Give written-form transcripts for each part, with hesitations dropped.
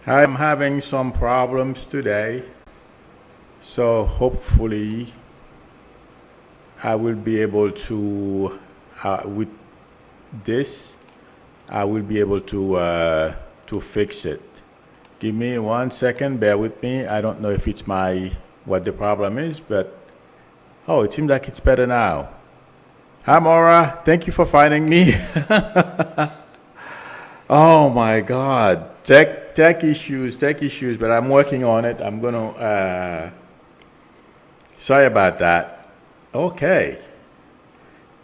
I'm having some problems today, so hopefully I will be able to, with this, I will be able to fix it. Give me 1 second, bear with me. I don't know if it's what the problem is, but oh, it seems like it's better now. Hi, Maura. Thank you for finding me. Oh my God, tech issues, but I'm working on it. I'm gonna. Sorry about that. Okay,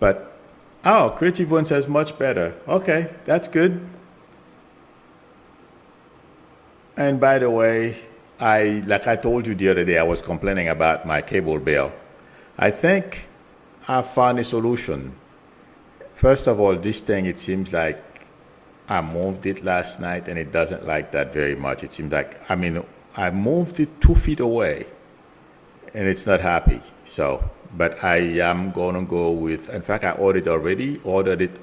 but oh, Creative One says much better. Okay, that's good. And by the way, like I told you the other day, I was complaining about my cable bill. I think I found a solution. First of all, this thing, it seems like I moved it last night and it doesn't like that very much. It seems like, I moved it 2 feet away and it's not happy. So, but I am going to go with, in fact, I ordered it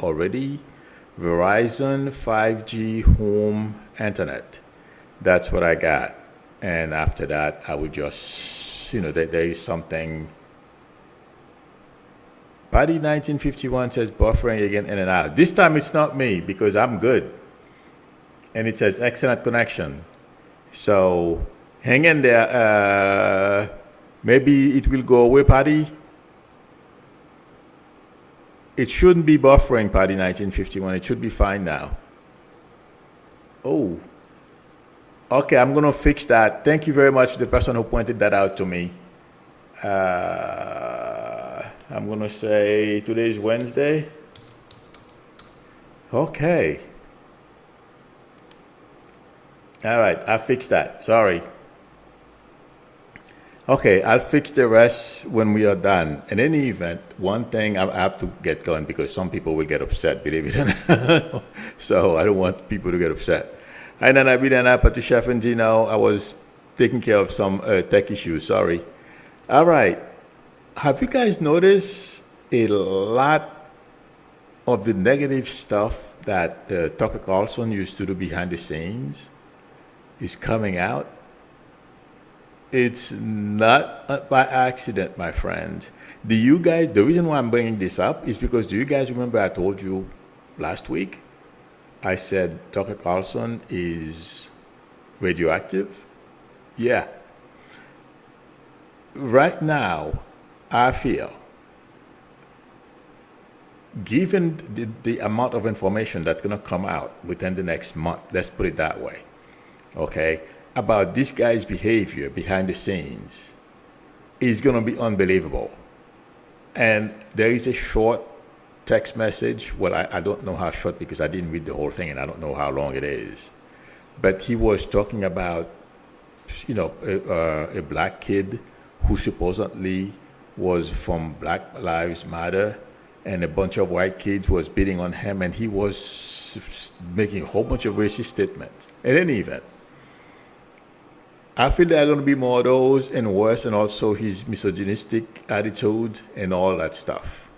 already, Verizon 5G home internet. That's what I got. And after that, I would just, there is something. Buddy 1951 says buffering again in and out. This time it's not me because I'm good. And it says excellent connection. So hang in there. Maybe it will go away, Paddy. It shouldn't be buffering, Paddy 1951. It should be fine now. Oh. Okay, I'm going to fix that. Thank you very much to the person who pointed that out to me. I'm going to say today's Wednesday. Okay. All right, I fixed that. Sorry. Okay, I'll fix the rest when we are done. In any event, one thing I have to get going because some people will get upset, believe it or not. So I don't want people to get upset. And then I was taking care of some tech issues. Sorry. All right. Have you guys noticed a lot of the negative stuff that Tucker Carlson used to do behind the scenes is coming out? It's not by accident, my friend. The reason why I'm bringing this up is because do you guys remember I told you last week? I said Tucker Carlson is radioactive? Yeah. Right now, I feel, given the amount of information that's going to come out within the next month, let's put it that way, okay, about this guy's behavior behind the scenes is going to be unbelievable. And there is a short text message. Well, I don't know how short because I didn't read the whole thing and I don't know how long it is. But he was talking about, a black kid who supposedly was from Black Lives Matter, and a bunch of white kids was beating on him, and he was making a whole bunch of racist statements. In any event, I feel there are going to be more of those and worse, and also his misogynistic attitude and all that stuff.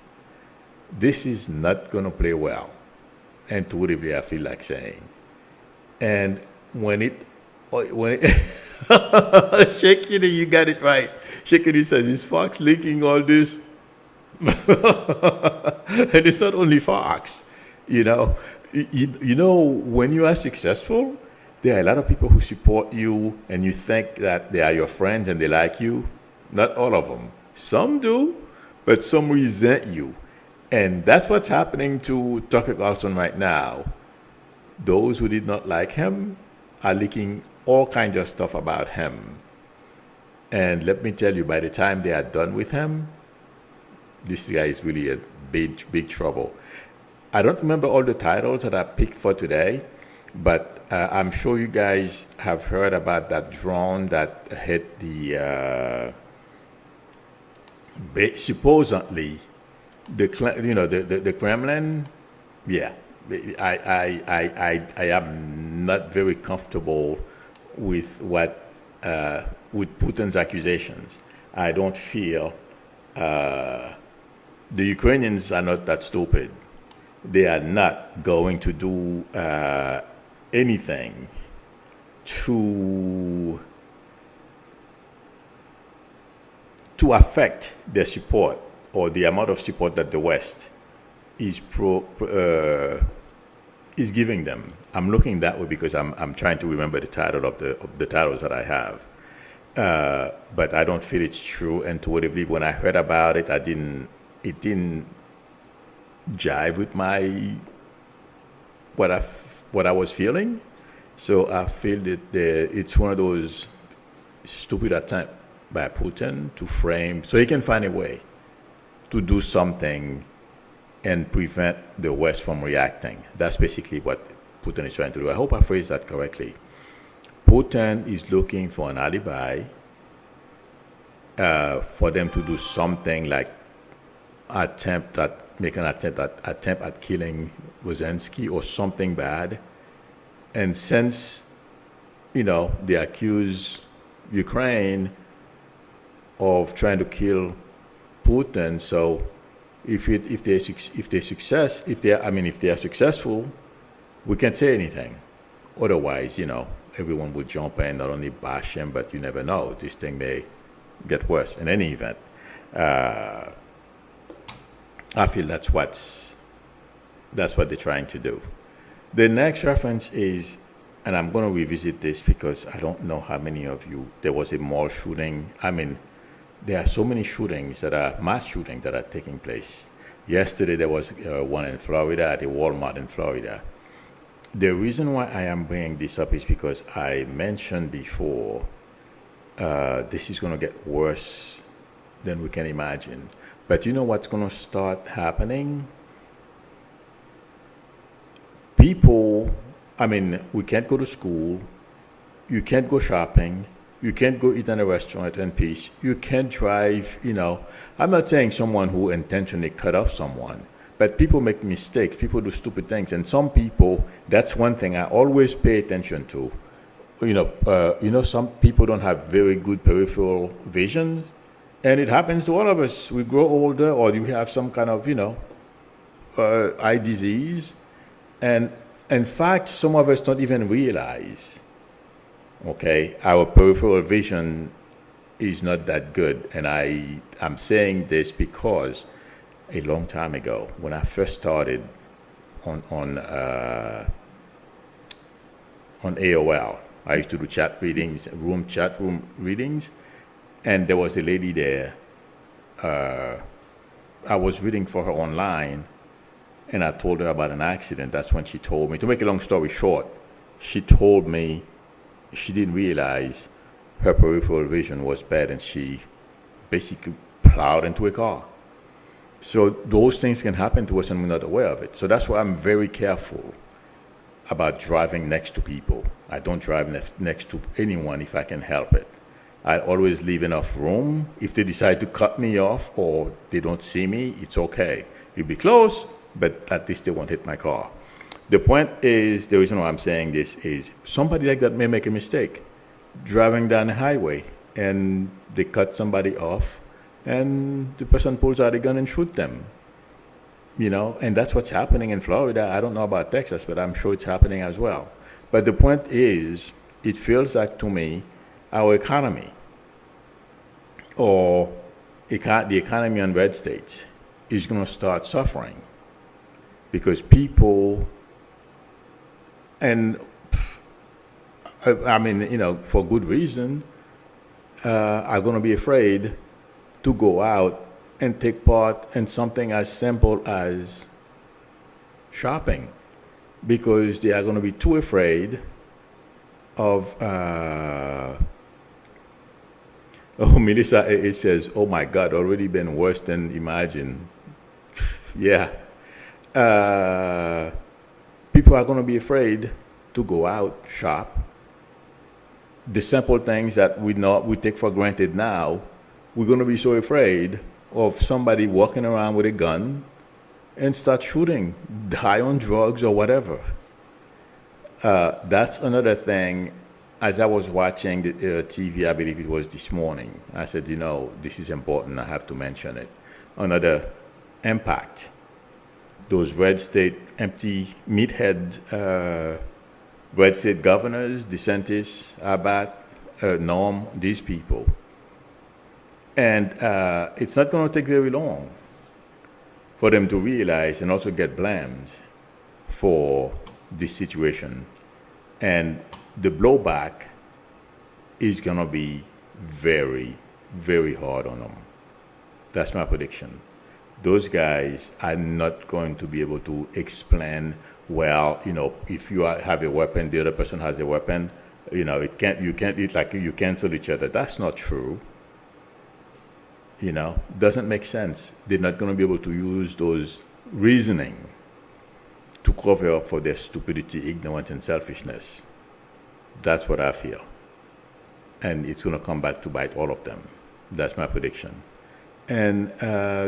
This is not going to play well, intuitively, I feel like saying. And when it Shakity, you got it right. Shakity says, is Fox leaking all this? And it's not only Fox. When you are successful, there are a lot of people who support you and you think that they are your friends and they like you. Not all of them. Some do, but some resent you. And that's what's happening to Tucker Carlson right now. Those who did not like him are leaking all kinds of stuff about him. And let me tell you, by the time they are done with him, this guy is really in big trouble. I don't remember all the titles that I picked for today, but I'm sure you guys have heard about that drone that hit the supposedly the Kremlin. Yeah, I am not very comfortable with with Putin's accusations. I don't feel the Ukrainians are not that stupid. They are not going to do anything to affect their support or the amount of support that the West is is giving them. I'm looking that way because I'm trying to remember the title of the titles that I have, but I don't feel it's true intuitively. When I heard about it, it didn't jive with what I was feeling. So I feel that it's one of those stupid attempts by Putin to frame, so he can find a way to do something and prevent the West from reacting. That's basically what Putin is trying to do. I hope I phrased that correctly. Putin is looking for an alibi for them to do something like make an attempt at killing Zelensky or something bad. And since, they accuse Ukraine of trying to kill Putin, so if they are successful, we can't say anything. Otherwise, everyone would jump in, not only bash him, but you never know. This thing may get worse. In any event, I feel that's what they're trying to do. The next reference is, and I'm going to revisit this because I don't know how many of you, there was a mall shooting. There are so many mass shootings that are taking place. Yesterday, there was one in Florida, at a Walmart in Florida. The reason why I am bringing this up is because I mentioned before, this is going to get worse than we can imagine. But you know what's going to start happening? People, we can't go to school, you can't go shopping, you can't go eat in a restaurant in peace, you can't drive, I'm not saying someone who intentionally cut off someone, but people make mistakes, people do stupid things, and some people, that's one thing I always pay attention to. Some people don't have very good peripheral vision, and it happens to all of us. We grow older, or you have some kind of, eye disease, and in fact, some of us don't even realize, our peripheral vision is not that good. And I'm saying this because a long time ago, when I first started on AOL, I used to do chat room readings, and there was a lady there. I was reading for her online, and I told her about an accident. That's when she told me, to make a long story short, she told me she didn't realize her peripheral vision was bad, and she basically plowed into a car. So those things can happen to us and we're not aware of it. So that's why I'm very careful about driving next to people. I don't drive next to anyone if I can help it. I always leave enough room. If they decide to cut me off or they don't see me, it's okay. You'll be close, but at least they won't hit my car. The point is, the reason why I'm saying this is somebody like that may make a mistake driving down the highway, and they cut somebody off, and the person pulls out a gun and shoots them. And that's what's happening in Florida. I don't know about Texas, but I'm sure it's happening as well. But the point is, it feels like to me, our economy, or the economy in red states, is going to start suffering because people, and for good reason, are going to be afraid to go out and take part in something as simple as shopping, because they are going to be too afraid of, Melissa, it says, oh my God, already been worse than imagined. Yeah. People are going to be afraid to go out, shop. The simple things that we take for granted now, we're going to be so afraid of somebody walking around with a gun and start shooting, high on drugs or whatever. That's another thing. As I was watching the TV, I believe it was this morning, I said, this is important, I have to mention it. Another impact, those red state empty meathead red state governors, DeSantis, Abbott, Norm, these people. And it's not going to take very long for them to realize and also get blamed for this situation. And the blowback is going to be very, very hard on them. That's my prediction. Those guys are not going to be able to explain, well, if you have a weapon, the other you has a weapon, it's like you cancel each other. That's not true. Doesn't make sense. They're not going to be able to use those reasoning to cover up for their stupidity, ignorance, and selfishness. That's what I feel. And it's going to come back to bite all of them. That's my prediction. And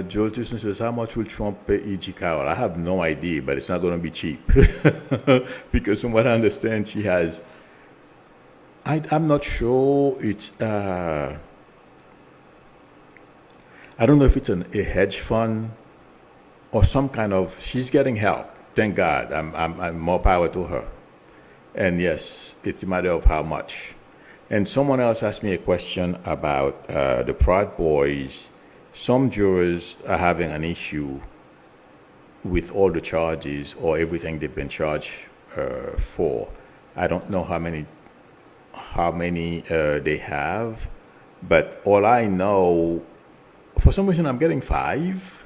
Joel Tucson says, how much will Trump pay E.G. Carroll? I have no idea, but it's not going to be cheap. Because from what I understand, she has... I'm not sure it's... I don't know if it's a hedge fund or some kind of... She's getting help. Thank God. I'm more power to her. And yes, it's a matter of how much. And someone else asked me a question about the Proud Boys. Some jurors are having an issue with all the charges or everything they've been charged for. I don't know how many they have, but all I know, for some reason, I'm getting 5.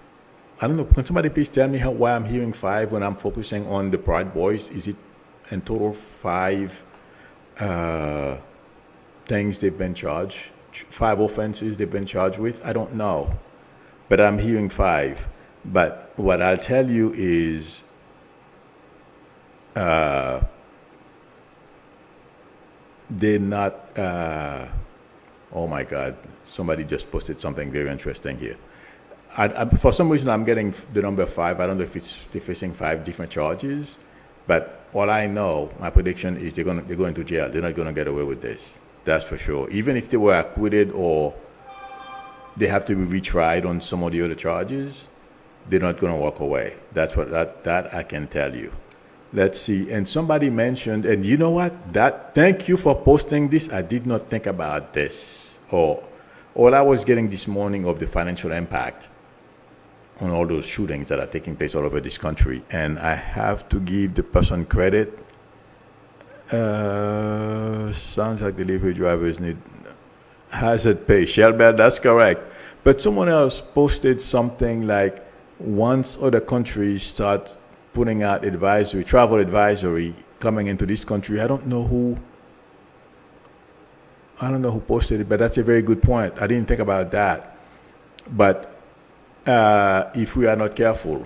I don't know. Can somebody please tell me why I'm hearing 5 when I'm focusing on the Proud Boys? Is it in total 5 things they've been charged? 5 offenses they've been charged with? I don't know. But I'm hearing 5. But what I'll tell you is they're not, oh my God, somebody just posted something very interesting here. For some reason, I'm getting the number 5. I don't know if they're facing 5 different charges, but all I know, my prediction is they're going to jail. They're not going to get away with this. That's for sure. Even if they were acquitted or they have to be retried on some of the other charges, they're not going to walk away. That's what that I can tell you. Let's see. And somebody mentioned, and you know what? Thank you for posting this. I did not think about this. All I was getting this morning of the financial impact on all those shootings that are taking place all over this country. And I have to give the person credit. Sounds like delivery drivers need hazard pay. Shelbert, that's correct. But someone else posted something like, once other countries start putting out travel advisory coming into this country, I don't know who posted it, but that's a very good point. I didn't think about that. But if we are not careful,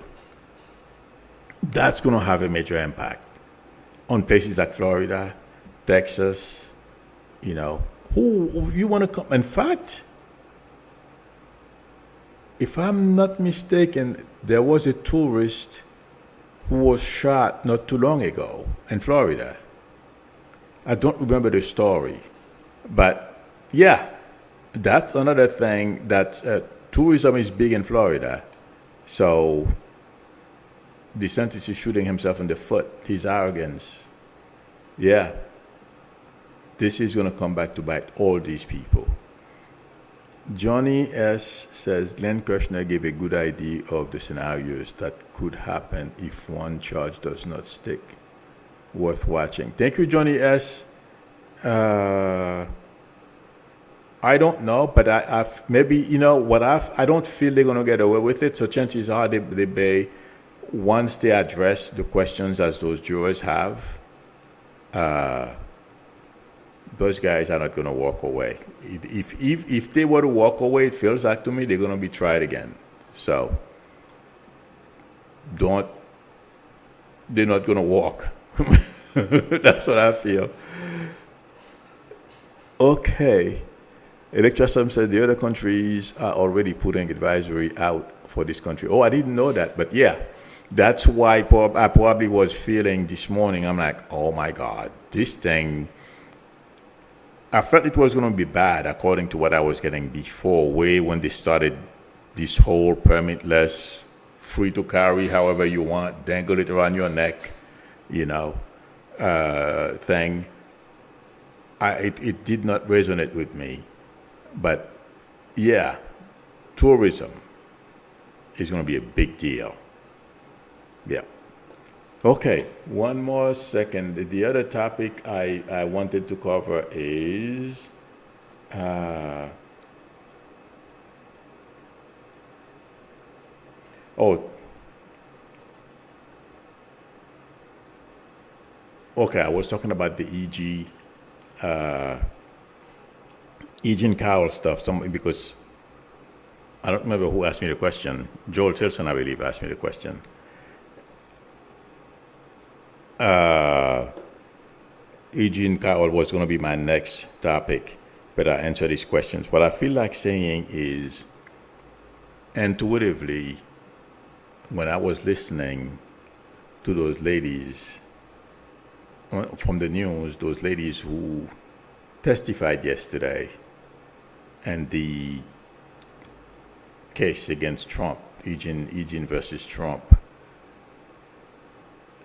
that's going to have a major impact on places like Florida, Texas, who you want to come. In fact, if I'm not mistaken, there was a tourist who was shot not too long ago in Florida. I don't remember the story, but yeah, that's another thing that tourism is big in Florida. So DeSantis is shooting himself in the foot, his arrogance. Yeah, this is going to come back to bite all these people. Johnny S. says, Glenn Kirshner gave a good idea of the scenarios that could happen if one charge does not stick. Worth watching. Thank you, Johnny S. I don't know, but I've maybe, I don't feel they're going to get away with it. So chances are they may, once they address the questions as those jurors have, those guys are not going to walk away. If they were to walk away, it feels like to me they're going to be tried again. So they're not going to walk. That's what I feel. Okay. Electricity said the other countries are already putting advisory out for this country. Oh, I didn't know that, but yeah. That's why I probably was feeling this morning, I'm like, oh my God, this thing, I felt it was going to be bad according to what I was getting before, way when they started this whole permitless, free to carry however you want, dangle it around your neck, thing, it did not resonate with me. But yeah, tourism is going to be a big deal. Yeah. Okay, one more second. The other topic I wanted to cover is oh, okay. I was talking about the and Carroll stuff. Because I don't remember who asked me the question. Joel Tilson, I believe, asked me the question. And Carroll was going to be my next topic, but I answered these questions. What I feel like saying is, intuitively, when I was listening to those ladies from the news, those ladies who testified yesterday, and the case against Trump, Eugene versus Trump,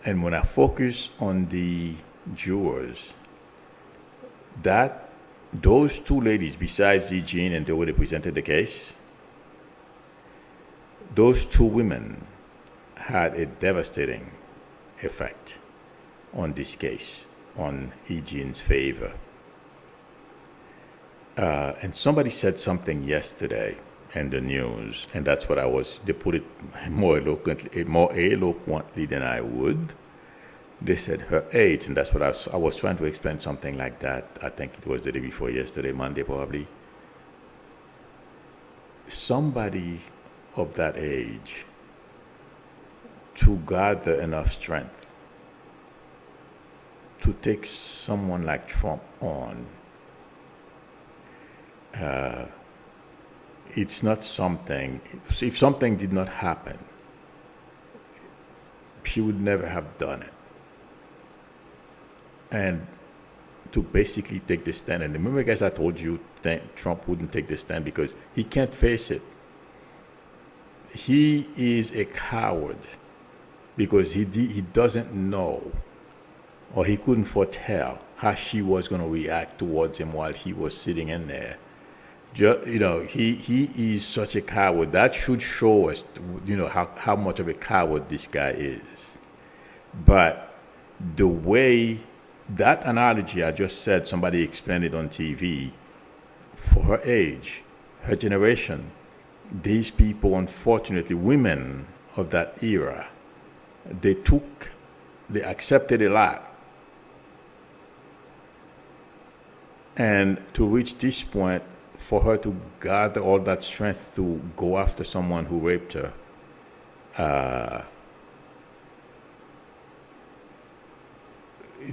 and when I focus on the jurors, that those two ladies, besides Eugene and the way they presented the case, those two women had a devastating effect on this case, on Eugene's favor. And somebody said something yesterday in the news, and that's what they put it more eloquently than I would. They said her age, and that's what I was trying to explain something like that. I think it was the day before yesterday, Monday probably. Somebody of that age to gather enough strength to take someone like Trump on, it's not something, if something did not happen, she would never have done it. And to basically take the stand, and remember guys, I told you Trump wouldn't take the stand because he can't face it. He is a coward because he doesn't know, or he couldn't foretell how she was going to react towards him while he was sitting in there. He is such a coward. That should show us, how much of a coward this guy is. But the way that analogy I just said, somebody explained it on TV, for her age, her generation, these people, unfortunately, women of that era, they accepted a lot. And to reach this point, for her to gather all that strength to go after someone who raped her,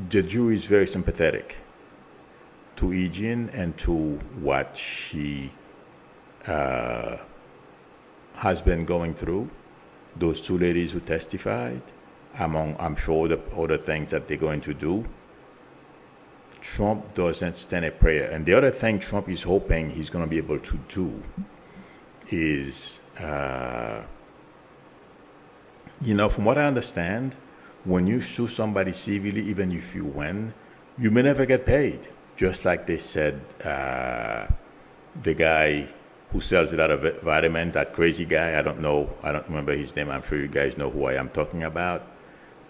the jury is very sympathetic to Eugene and to what she has been going through. Those two ladies who testified, among, I'm sure, the other things that they're going to do. Trump doesn't stand a prayer. And the other thing Trump is hoping he's going to be able to do is, from what I understand, when you sue somebody civilly, even if you win, you may never get paid. Just like they said, the guy who sells a lot of vitamins, that crazy guy, I don't remember his name, I'm sure you guys know who I am talking about,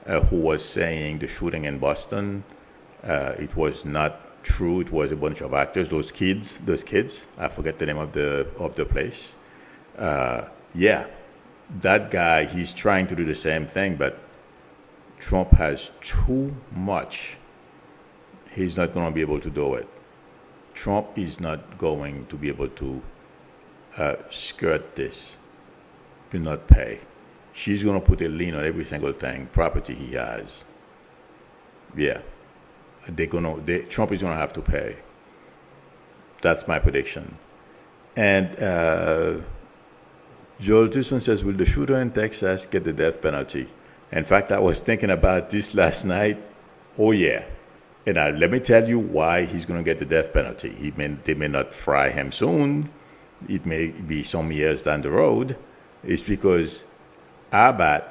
who was saying the shooting in Boston, it was not true, it was a bunch of actors, those kids, I forget the name of the place. Yeah, that guy, he's trying to do the same thing, but Trump has too much. He's not going to be able to do it. Trump is not going to be able to skirt this, do not pay. She's going to put a lien on every single thing, property he has. Yeah. Trump is going to have to pay. That's my prediction. And Joel Tilson says, will the shooter in Texas get the death penalty? In fact, I was thinking about this last night. Oh, yeah. And let me tell you why he's going to get the death penalty. They may not fry him soon. It may be some years down the road. It's because Abbott,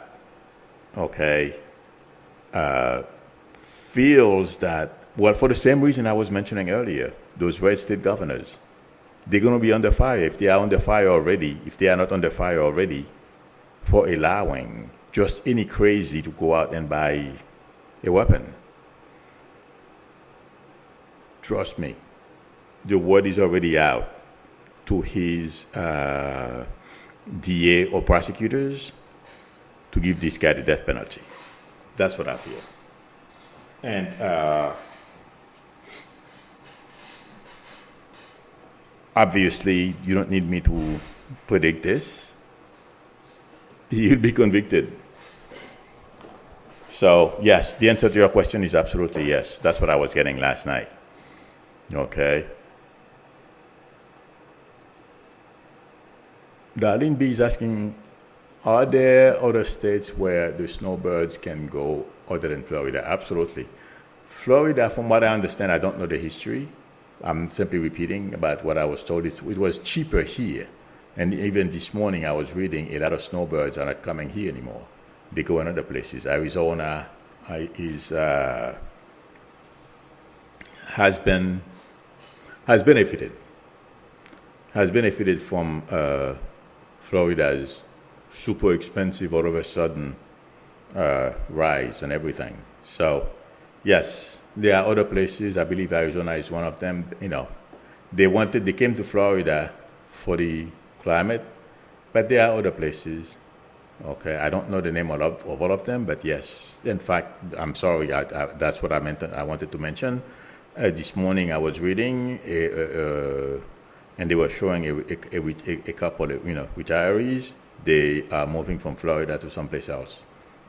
feels that, well, for the same reason I was mentioning earlier, those red state governors, they're going to be under fire if they are under fire already, if they are not under fire already, for allowing just any crazy to go out and buy a weapon. Trust me, the word is already out to his DA or prosecutors to give this guy the death penalty. That's what I feel. And obviously, you don't need me to predict this. He'll be convicted. So, yes, the answer to your question is absolutely yes. That's what I was getting last night. Okay. Darlene B is asking, are there other states where the snowbirds can go other than Florida? Absolutely. Florida, from what I understand, I don't know the history. I'm simply repeating about what I was told. It was cheaper here. And even this morning I was reading a lot of snowbirds are not coming here anymore. They go in other places. Arizona has benefited from Florida's super expensive all of a sudden rise and everything. So yes, there are other places. I believe Arizona is one of them. You know, they came to Florida for the climate, but there are other places. Okay, I don't know the name of all of them, but yes. In fact, I'm sorry, that's what I meant. I wanted to mention. This morning I was reading, and they were showing a couple of retirees. They are moving from Florida to someplace else.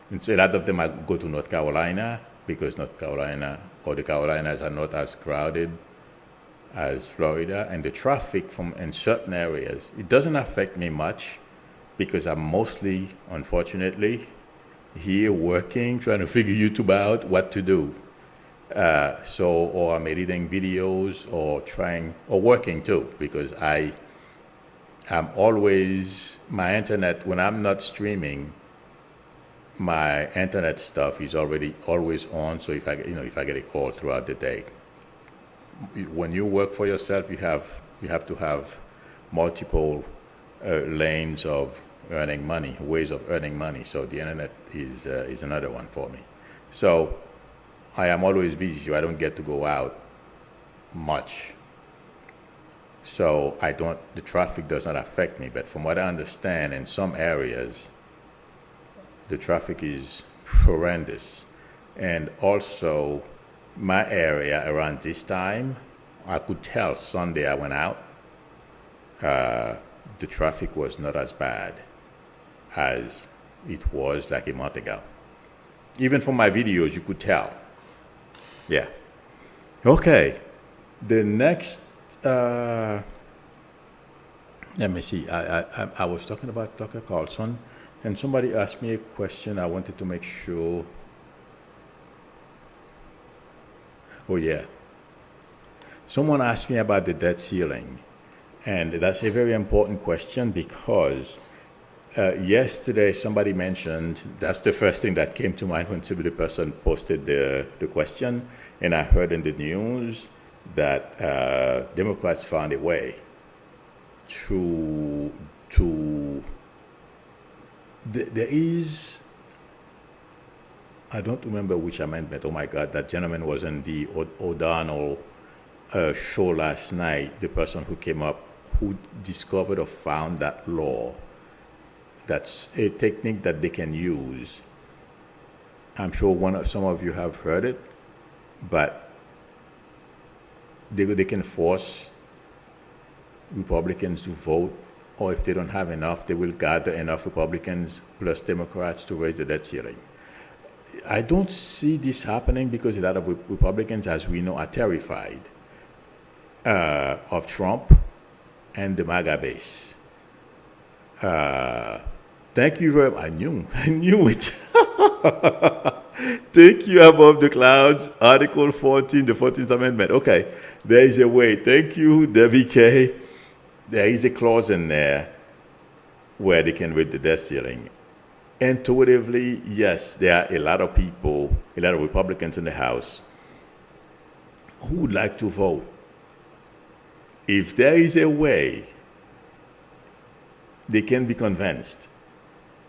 And so a lot of them go to North Carolina because North Carolina or the Carolinas are not as crowded as Florida, and the traffic in certain areas, it doesn't affect me much because I'm mostly, unfortunately, here working, trying to figure YouTube out what to do. Or I'm editing videos or working too, because I'm always, my internet, when I'm not streaming, my internet stuff is always on. So if I get a call throughout the day, when you work for yourself, you have to have multiple lanes of earning money, ways of earning money. So the internet is another one for me. So I am always busy, so I don't get to go out much. So the traffic does not affect me. But from what I understand, in some areas, the traffic is horrendous. And also, my area around this time, I could tell Sunday I went out, the traffic was not as bad as it was like a month ago. Even from my videos, you could tell. Yeah. Okay. The next, let me see. I was talking about Dr. Carlson, and somebody asked me a question. I wanted to make sure. Oh, yeah. Someone asked me about the debt ceiling, and that's a very important question because yesterday somebody mentioned, that's the first thing that came to mind when the person posted the question, and I heard in the news that Democrats found a way to there is, I don't remember which amendment. Oh my God, that gentleman was in the O'Donnell show last night, the person who came up, who discovered or found that law. That's a technique that they can use. I'm sure some of you have heard it, but they can force Republicans to vote, or if they don't have enough, they will gather enough Republicans plus Democrats to raise the debt ceiling. I don't see this happening because a lot of Republicans, as we know, are terrified of Trump and the MAGA base. Thank you very much. I knew it. Thank you above the clouds. Article 14, the 14th Amendment. Okay, there is a way. Thank you, Debbie K. There is a clause in there where they can raise the debt ceiling. Intuitively, yes, there are a lot of people, a lot of Republicans in the House who would like to vote. If there is a way they can be convinced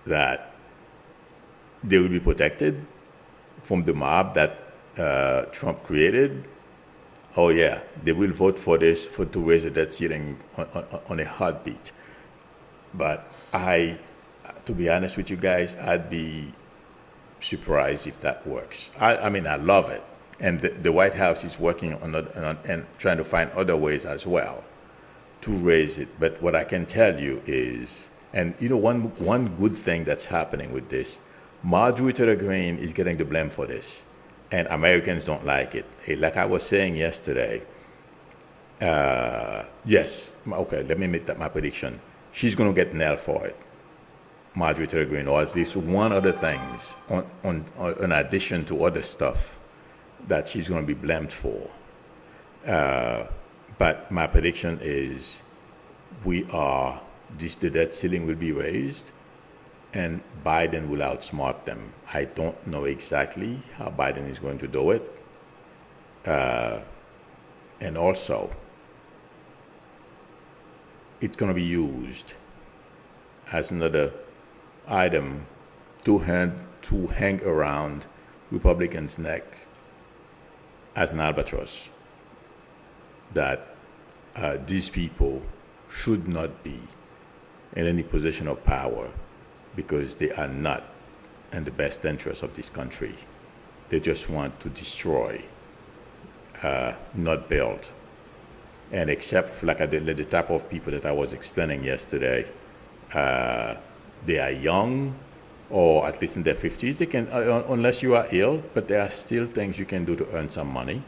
that they will be protected from the mob that Trump created, oh yeah, they will vote for this to raise the debt ceiling on a heartbeat. But to be honest with you guys, I'd be surprised if that works. I mean, I love it, and the White House is working on and trying to find other ways as well to raise it. But what I can tell you is, and you know, one good thing that's happening with this, Marjorie Taylor Greene is getting the blame for this, and Americans don't like it. Hey, like I was saying yesterday, yes, okay, let me make that my prediction. She's going to get nailed for it, Marjorie Taylor Greene, or at least one other things in addition to other stuff that she's going to be blamed for. But my prediction is the debt ceiling will be raised, and Biden will outsmart them. I don't know exactly how Biden is going to do it. And also, it's going to be used as another item to hang around Republicans' neck as an albatross, that these people should not be in any position of power because they are not in the best interest of this country. They just want to destroy, not build. And except for like the type of people that I was explaining yesterday, they are young, or at least in their 50s. They can, unless you are ill, but there are still things you can do to earn some money.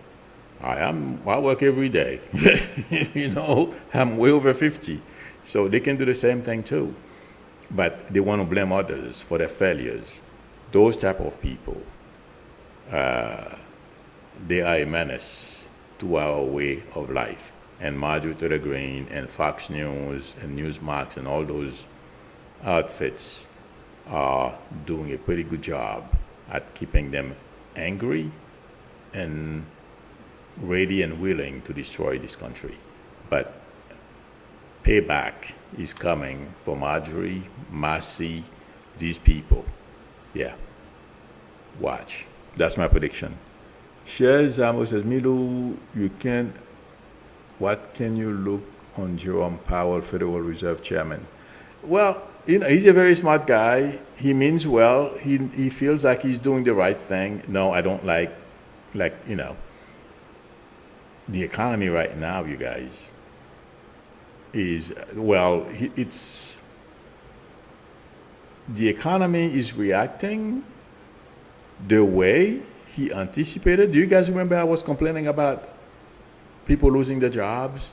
I work every day. You know, I'm way over 50, so they can do the same thing too. But they want to blame others for their failures. Those type of people, they are a menace to our way of life. And Marjorie Taylor Greene and Fox News and Newsmax and all those outfits are doing a pretty good job at keeping them angry and ready and willing to destroy this country. But payback is coming for Marjorie, Massey, these people. Yeah. Watch. That's my prediction. Shaz Zamo says, Milu, what can you look on Jerome Powell, Federal Reserve Chairman? Well, you know, he's a very smart guy. He means well. He feels like he's doing the right thing. No, I don't like, you know, the economy right now, you guys, is, well, the economy is reacting the way he anticipated. Do you guys remember I was complaining about people losing their jobs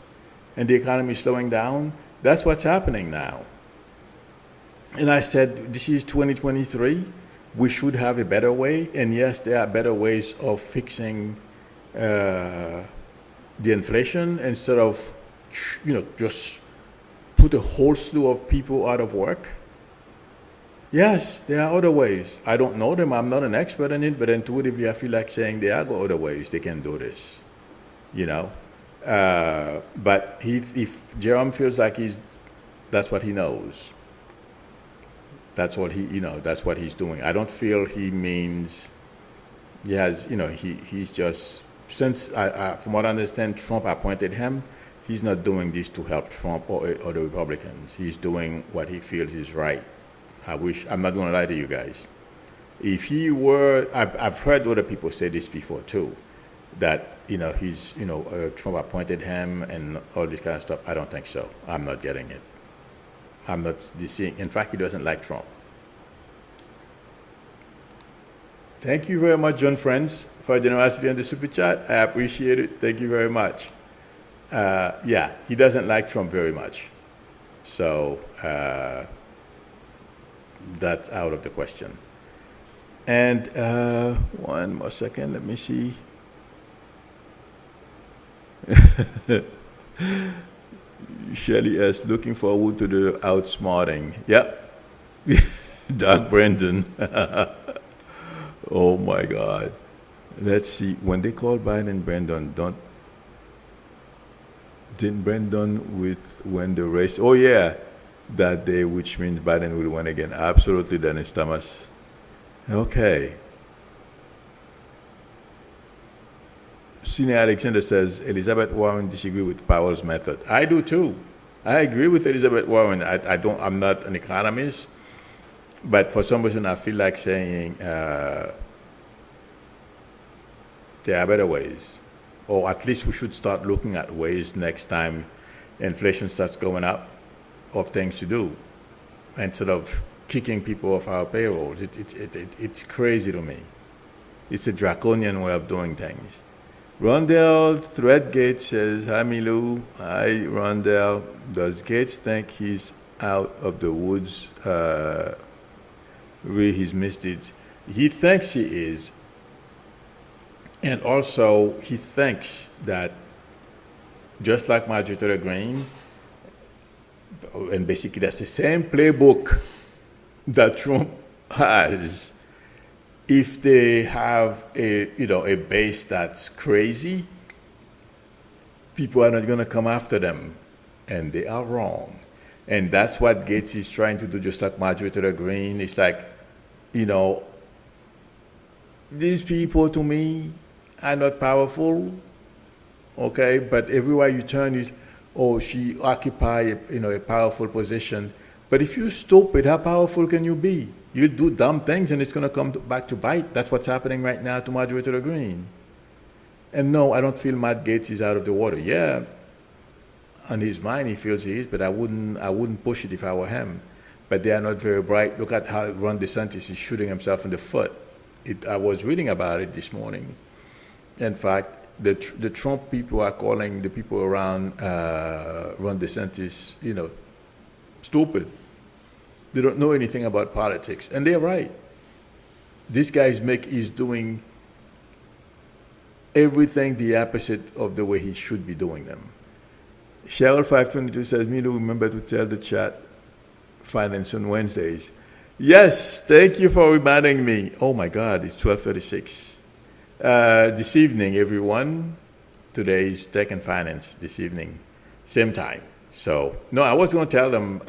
and the economy slowing down? That's what's happening now. And I said, this is 2023. We should have a better way. And yes, there are better ways of fixing the inflation instead of, you know, just put a whole slew of people out of work. Yes, there are other ways. I don't know them. I'm not an expert in it, but intuitively I feel like saying there are other ways they can do this, you know. But if Jerome feels like that's what he knows. That's what that's what he's doing. I don't feel he means he has, you know, he's just, since from what I understand, Trump appointed him, he's not doing this to help Trump or the Republicans. He's doing what he feels is right. I'm not going to lie to you guys. If he were, I've heard other people say this before too, that, you know, Trump appointed him and all this kind of stuff. I don't think so. I'm not getting it. I'm not seeing. In fact, he doesn't like Trump. Thank you very much, John Friends, for your generosity on the super chat. I appreciate it. Thank you very much. Yeah, he doesn't like Trump very much. So that's out of the question. And one more second, let me see. Shelley S. looking forward to the outsmarting. Yep. Doug Brandon. Oh my God. Let's see. When they called Biden Brandon, didn't Brandon with when the race? Oh yeah, that day, which means Biden will win again. Absolutely, Dennis Thomas. Okay. Senior Alexander says Elizabeth Warren disagree with Powell's method. I do too. I agree with Elizabeth Warren. I don't. I'm not an economist, but for some reason I feel like saying there are better ways, or at least we should start looking at ways next time inflation starts going up of things to do instead of kicking people off our payrolls. It's crazy to me. It's a draconian way of doing things. Rondell Threadgate says, hi Milou. Hi Rondell. Does Gates think he's out of the woods with his misdeeds? He thinks he is. And also, he thinks that just like Marjorie Taylor Greene, and basically that's the same playbook that Trump has. If they have a base that's crazy, people are not going to come after them, and they are wrong. And that's what Gates is trying to do, just like Marjorie Taylor Greene. It's like, these people to me are not powerful, okay? But everywhere you turn, she occupy a powerful position. But if you're stupid, how powerful can you be? You'll do dumb things and it's going to come back to bite. That's what's happening right now to Marjorie Taylor Greene. And no, I don't feel Matt Gaetz is out of the water. Yeah, on his mind he feels he is, but I wouldn't push it if I were him. But they are not very bright. Look at how Ron DeSantis is shooting himself in the foot. I was reading about it this morning. In fact, the Trump people are calling the people around Ron DeSantis, stupid. They don't know anything about politics, and they're right. This guy is doing everything the opposite of the way he should be doing them. Cheryl 522 says, Milo, remember to tell the chat finance on Wednesdays. Yes, thank you for reminding me. Oh my God, it's 12:36. This evening, everyone. Today is Tech and Finance this evening, same time. So, no, I was going to tell them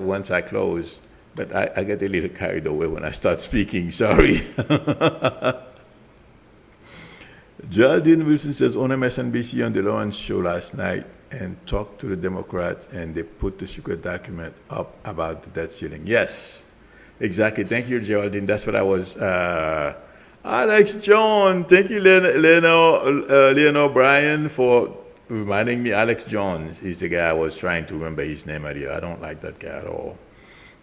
once I close, but I get a little carried away when I start speaking. Sorry. Geraldine Wilson says, on MSNBC on the Lawrence show last night and talked to the Democrats, and they put the secret document up about the debt ceiling. Yes, exactly. Thank you, Geraldine. That's what I was. Alex John. Thank you, Leonor Bryan, for reminding me. Alex Jones is the guy I was trying to remember his name earlier. I don't like that guy at all.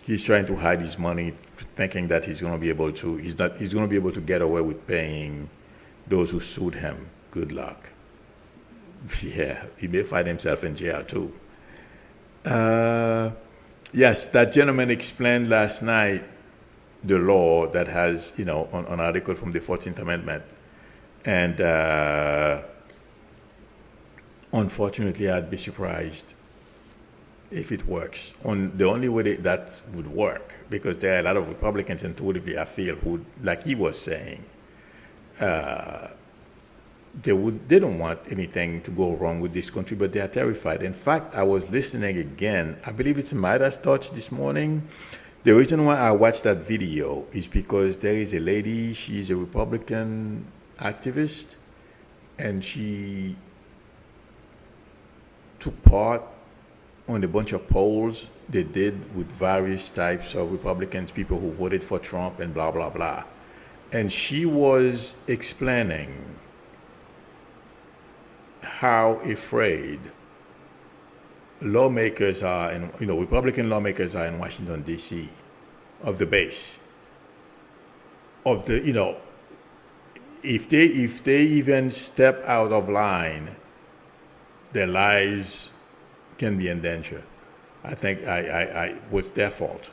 He's trying to hide his money, thinking that he's going to be able to. He's going to be able to get away with paying those who sued him. Good luck. Yeah, he may find himself in jail too. Yes, that gentleman explained last night the law that has, an article from the 14th Amendment, and unfortunately, I'd be surprised if it works. On the only way that would work, because there are a lot of Republicans, intuitively, I feel, who, like he was saying, they don't want anything to go wrong with this country, but they are terrified. In fact, I was listening again. I believe it's Midas Touch this morning. The reason why I watched that video is because there is a lady, she's a Republican activist, and she took part on a bunch of polls they did with various types of Republicans, people who voted for Trump and blah, blah, blah. And she was explaining how afraid lawmakers are, and Republican lawmakers are in Washington, D.C., of the base, of the, if they even step out of line, their lives can be in danger. I think I was their fault,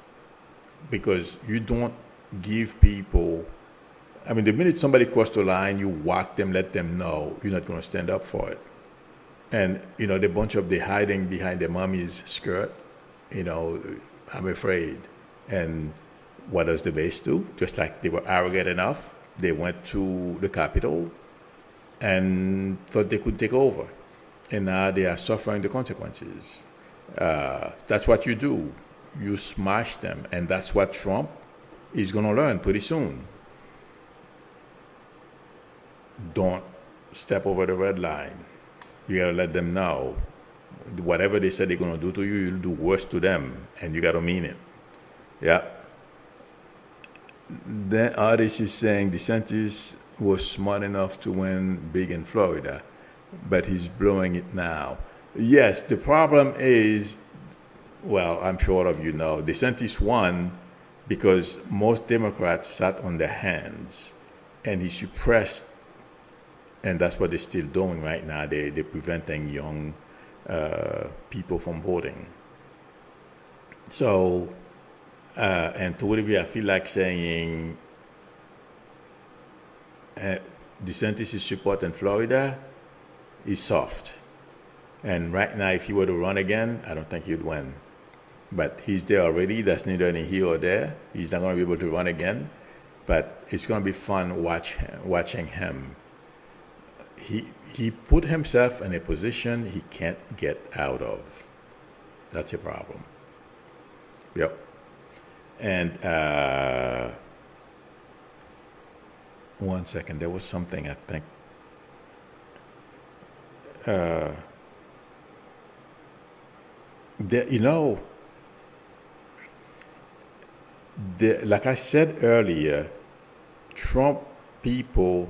because you don't give people. I mean, the minute somebody crosses the line, you whack them, let them know you're not going to stand up for it. And, the bunch of the hiding behind their mommy's skirt, I'm afraid. And what does the base do? Just like they were arrogant enough, they went to the Capitol and thought they could take over. And now they are suffering the consequences. That's what you do. You smash them. And that's what Trump is going to learn pretty soon. Don't step over the red line. You got to let them know. Whatever they said they're going to do to you, you'll do worse to them. And you got to mean it. Yeah. Then Artis is saying DeSantis was smart enough to win big in Florida, but he's blowing it now. Yes, the problem is, well, I'm sure all of you know, DeSantis won because most Democrats sat on their hands, and he suppressed, and that's what they're still doing right now. They're preventing young people from voting. So, and to whatever I feel like saying, DeSantis' support in Florida is soft. And right now, if he were to run again, I don't think he'd win. But he's there already. That's neither here or there. He's not going to be able to run again. But it's going to be fun watching him. He put himself in a position he can't get out of. That's a problem. Yep. And one second, there was something I think. Like I said earlier, Trump people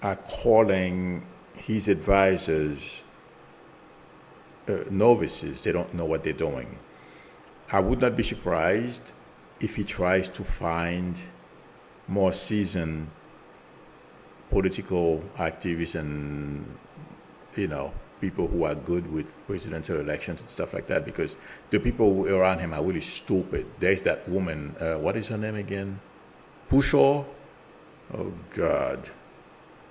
are calling his advisors novices. They don't know what they're doing. I would not be surprised if he tries to find more seasoned political activists and, people who are good with presidential elections and stuff like that, because the people around him are really stupid. There's that woman, what is her name again? Pushaw? Oh, God.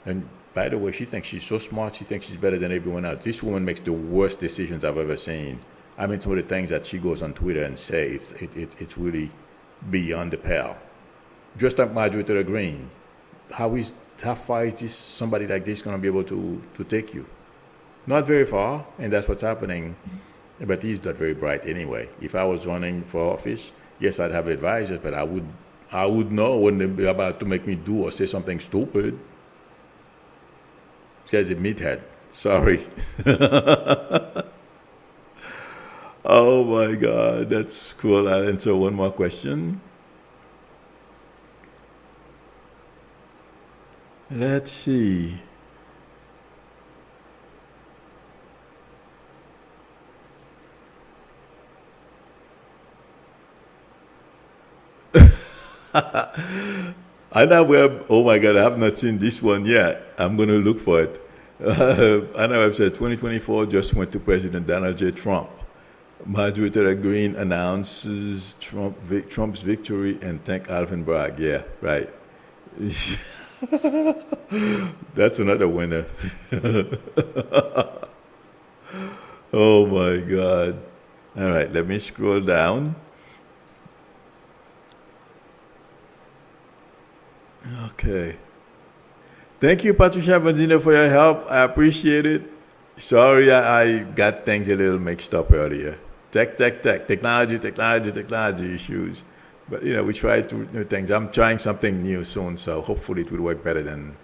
And by the way, she thinks she's so smart, she thinks she's better than everyone else. This woman makes the worst decisions I've ever seen. I mean, some of the things that she goes on Twitter and says, it's really beyond the pale. Just like Marjorie Taylor Greene, how far is this somebody like this going to be able to take you? Not very far, and that's what's happening. But he's not very bright anyway. If I was running for office, yes, I'd have advisors, but I would know when they're about to make me do or say something stupid. This guy's a meathead. Sorry. Oh my God, that's cool. I'll answer one more question. Let's see. Anna Webb, oh my God, I have not seen this one yet. I'm going to look for it. Anna Webb said 2024 just went to President Donald J. Trump. Marjorie Taylor Greene announces Trump's victory and thank Alvin Bragg. Yeah, right. That's another winner. Oh my God. All right, let me scroll down. Okay. Thank you, Patricia Vandina, for your help. I appreciate it. Sorry, I got things a little mixed up earlier. Technology issues. But, we try to new things. I'm trying something new soon, so hopefully it will work better than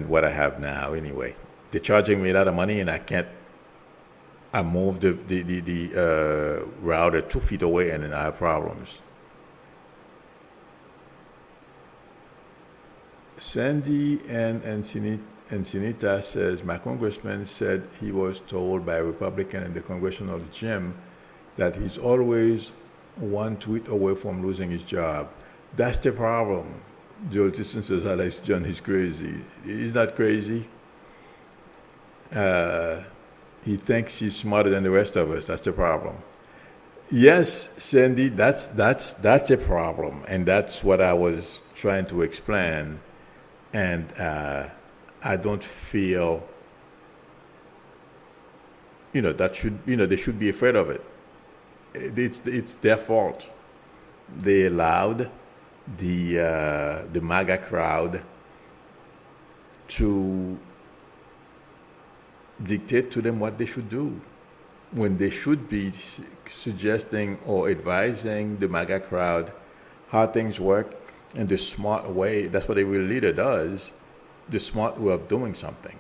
what I have now anyway. They're charging me a lot of money, and I moved the router 2 feet away, and then I have problems. Sandy and Encinita says, my congressman said he was told by a Republican in the congressional gym that he's always one tweet away from losing his job. That's the problem. Joel Tisson says, Alex John, he's crazy. He's not crazy. He thinks he's smarter than the rest of us. That's the problem. Yes, Sandy, that's a problem. And that's what I was trying to explain. And I don't feel, they should be afraid of it. it's their fault. They allowed the MAGA crowd to dictate to them what they should do when they should be suggesting or advising the MAGA crowd how things work in the smart way. That's what a real leader does, the smart way of doing something.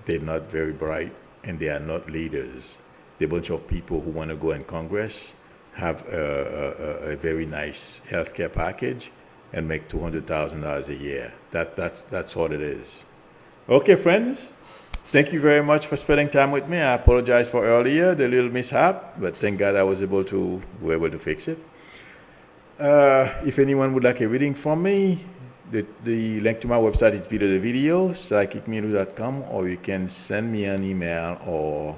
They're not very bright and they are not leaders. They're a bunch of people who want to go in Congress, have a very nice healthcare package, and make $200,000 a year. That's all it is. Okay, friends. Thank you very much for spending time with me. I apologize for earlier, the little mishap, but thank God I was able to fix it. If anyone would like a reading from me, the link to my website is below the video, psychicmedia.com, or you can send me an email or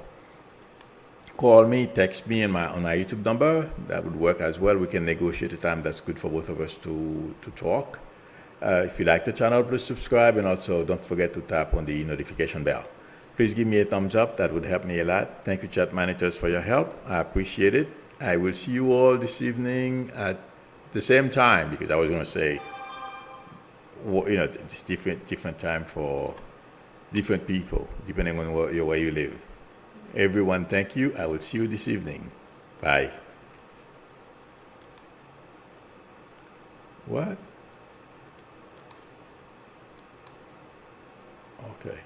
call me, text me on my YouTube number. That would work as well. We can negotiate a time that's good for both of us to talk. If you like the channel, please subscribe, and also don't forget to tap on the notification bell. Please give me a thumbs up. That would help me a lot. Thank you, chat managers, for your help. I appreciate it. I will see you all this evening at the same time, because I was going to say, it's different time for different people, depending on where you live. Everyone, thank you. I will see you this evening. Bye. What? Okay.